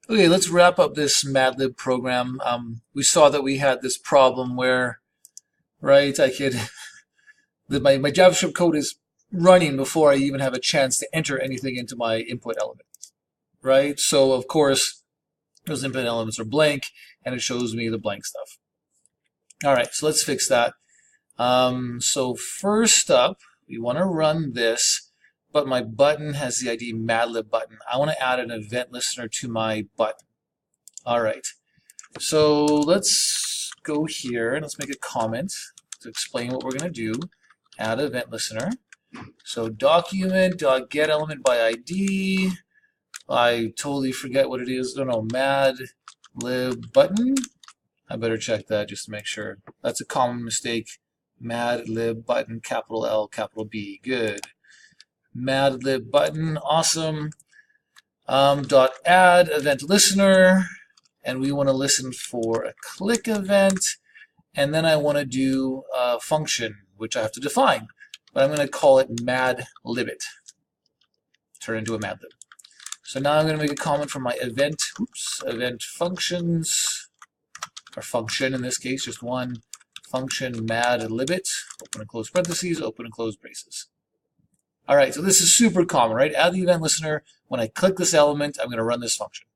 Okay, let's wrap up this Mad Lib program. We saw that we had this problem where, right, I could, my JavaScript code is running before I even have a chance to enter anything into my input element, right? So, of course, those input elements are blank, and it shows me the blank stuff. All right, so let's fix that. So first up, we want to run this, but my button has the ID madlib button. I want to add an event listener to my button. All right, so let's go here and let's make a comment to explain what we're going to do. Add event listener. So document.get element by ID. I totally forget what it is. No, mad lib button. I better check that just to make sure. That's a common mistake. Mad lib button, capital L, capital B. Good. Mad lib button, awesome. Dot add event listener, and we want to listen for a click event, and then I want to do a function which I have to define, but I'm going to call it mad libit. Turn into a mad lib. So now I'm going to make a comment for my event. Event functions, or function in this case, just one function mad libit. Open and close parentheses, open and close braces. All right, so this is super common, right? Add the event listener. When I click this element, I'm going to run this function.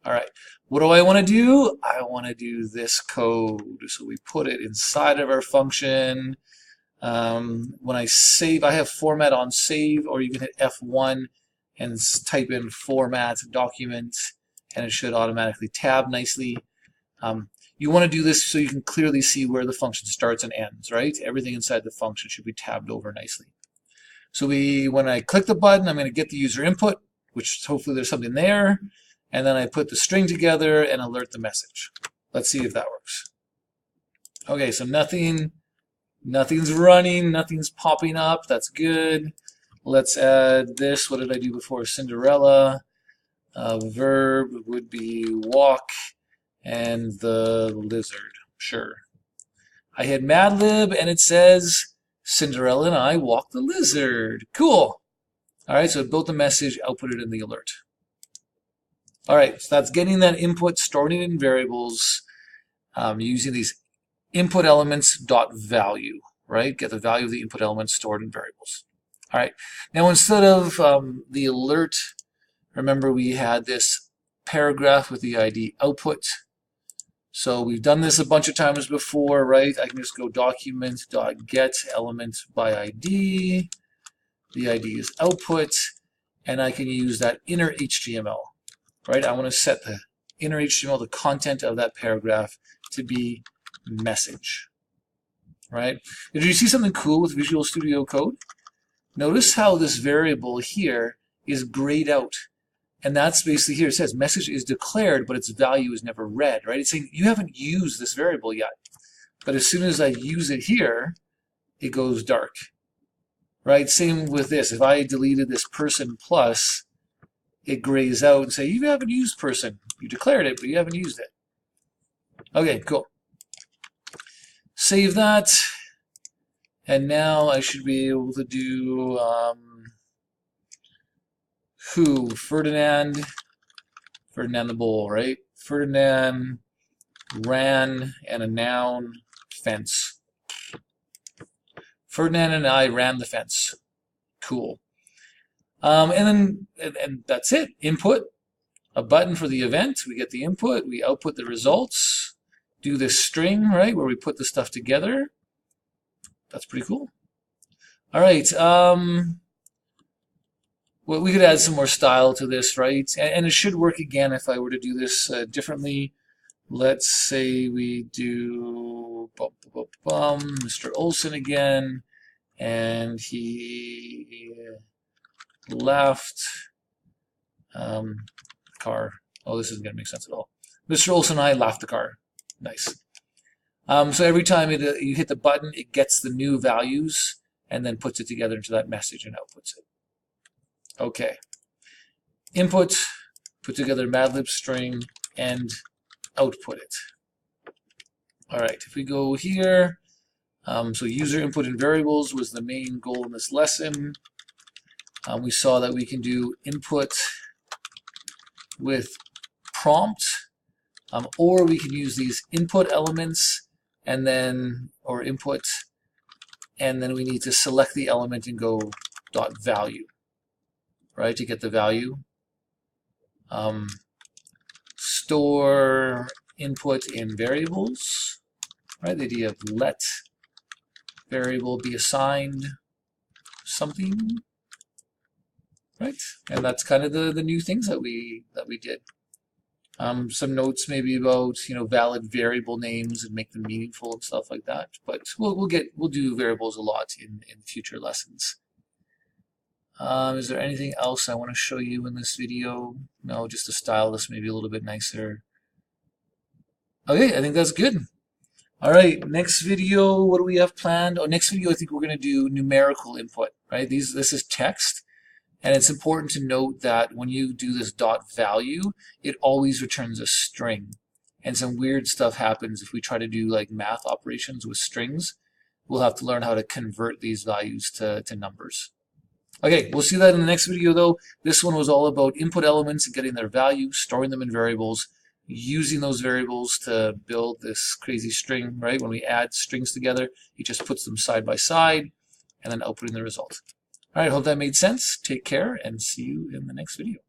All right, what do I want to do? I want to do this code. So we put it inside of our function. When I save, I have format on save, or you can hit F1 and type in format document, and it should automatically tab nicely. You want to do this so you can clearly see where the function starts and ends, right? Everything inside the function should be tabbed over nicely. So when I click the button, I'm going to get the user input, which hopefully there's something there, and then I put the string together and alert the message. Let's see if that works. Okay, so nothing's running, nothing's popping up. That's good. Let's add this. What did I do before? Cinderella. Verb would be walk, and the lizard. Sure. I hit Mad Lib, and it says Cinderella and I walk the lizard. Cool. All right, so it built the message, outputted in the alert. All right, so that's getting that input, storing it in variables, using these input elements dot value, right? Get the value of the input element stored in variables. All right, now instead of the alert, remember we had this paragraph with the ID output. So we've done this a bunch of times before, right? I can just go document.get element by ID. The ID is output, and I can use that inner HTML, right? I want to set the inner HTML, the content of that paragraph, to be message, right? Did you see something cool with Visual Studio Code? Notice how this variable here is grayed out. And that's basically here. It says message is declared, but its value is never read, right? It's saying you haven't used this variable yet. But as soon as I use it here, it goes dark, right? Same with this. If I deleted this person plus, it grays out and say, you haven't used person. You declared it, but you haven't used it. Okay, cool. Save that. And now I should be able to do who? Ferdinand the bull, right? Ferdinand ran, and a noun, fence. Ferdinand and I ran the fence. Cool. And that's it. Input, a button for the event. We get the input. We output the results. Do this string, right, where we put the stuff together. That's pretty cool. All right. Well, we could add some more style to this, right? And it should work again if I were to do this differently. Let's say we do Mr. Olson again, and he left car. Oh, this isn't going to make sense at all. Mr. Olson and I left the car. Nice. So every time you hit the button, it gets the new values and then puts it together into that message and outputs it. Okay. Input, put together madlib string, and output it. All right, if we go here, so user input and variables was the main goal in this lesson. We saw that we can do input with prompt, or we can use these input elements and then, or input, and then we need to select the element and go dot value, right, to get the value. Store input in variables, right? The idea of let variable be assigned something, right? And that's kind of the new things that we did. Some notes maybe about valid variable names and make them meaningful and stuff like that. But we'll do variables a lot in future lessons. Is there anything else I want to show you in this video? No, just to style this maybe a little bit nicer. Okay, I think that's good. All right, next video, what do we have planned? Oh, next video, I think we're going to do numerical input, right? This is text, and it's important to note that when you do this dot value, it always returns a string. And some weird stuff happens if we try to do like math operations with strings. We'll have to learn how to convert these values to numbers. Okay, we'll see that in the next video though. This one was all about input elements and getting their value, storing them in variables, using those variables to build this crazy string, right? When we add strings together, it just puts them side by side and then outputting the result. All right, hope that made sense. Take care and see you in the next video.